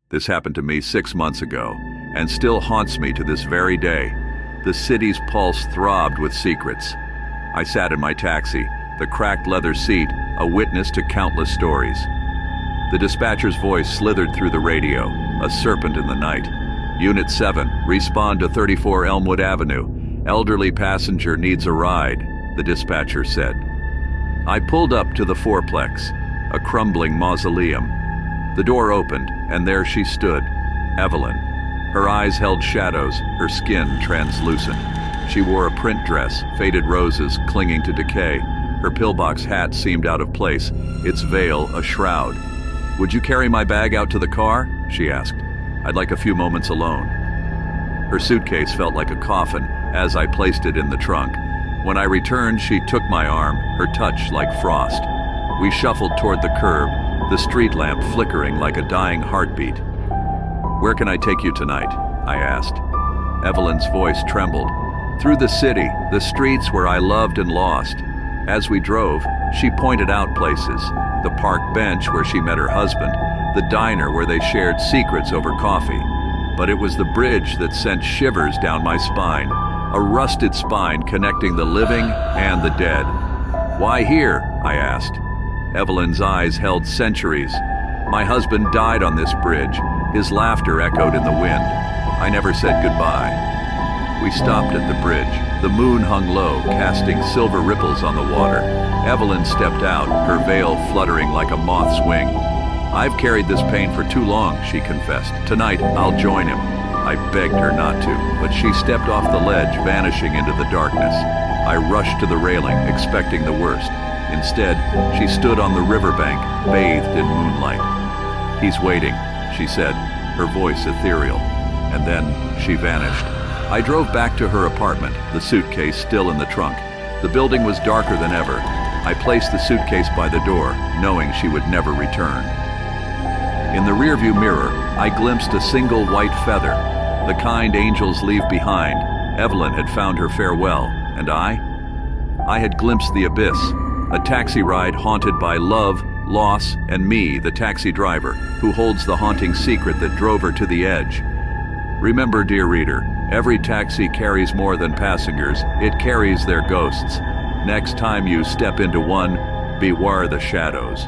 This happened to me 6 months ago, and still haunts me to this very day. The city's pulse throbbed with secrets. I sat in my taxi, the cracked leather seat, a witness to countless stories. The dispatcher's voice slithered through the radio, a serpent in the night. Unit 7, respond to 34 Elmwood Avenue. Elderly passenger needs a ride, the dispatcher said. I pulled up to the fourplex, a crumbling mausoleum. The door opened, and there she stood, Evelyn. Her eyes held shadows, her skin translucent. She wore a print dress, faded roses clinging to decay. Her pillbox hat seemed out of place, its veil a shroud. Would you carry my bag out to the car? She asked. I'd like a few moments alone. Her suitcase felt like a coffin as I placed it in the trunk. When I returned, she took my arm, her touch like frost. We shuffled toward the curb, the street lamp flickering like a dying heartbeat. Where can I take you tonight? I asked. Evelyn's voice trembled. Through the city, the streets where I loved and lost. As we drove, she pointed out places. The park bench where she met her husband, the diner where they shared secrets over coffee. But it was the bridge that sent shivers down my spine, a rusted spine connecting the living and the dead. Why here? I asked. Evelyn's eyes held centuries. My husband died on this bridge. His laughter echoed in the wind. I never said goodbye. We stopped at the bridge. The moon hung low, casting silver ripples on the water. Evelyn stepped out, her veil fluttering like a moth's wing. I've carried this pain for too long, she confessed. Tonight, I'll join him. I begged her not to, but she stepped off the ledge, vanishing into the darkness. I rushed to the railing, expecting the worst. Instead, she stood on the riverbank, bathed in moonlight. He's waiting, she said, her voice ethereal. And then she vanished. I drove back to her apartment, the suitcase still in the trunk. The building was darker than ever. I placed the suitcase by the door, knowing she would never return. In the rearview mirror, I glimpsed a single white feather, the kind angels leave behind. Evelyn had found her farewell, and I had glimpsed the abyss, a taxi ride haunted by love, loss, and me, the taxi driver, who holds the haunting secret that drove her to the edge. Remember, dear reader, every taxi carries more than passengers, it carries their ghosts. Next time you step into one, beware the shadows.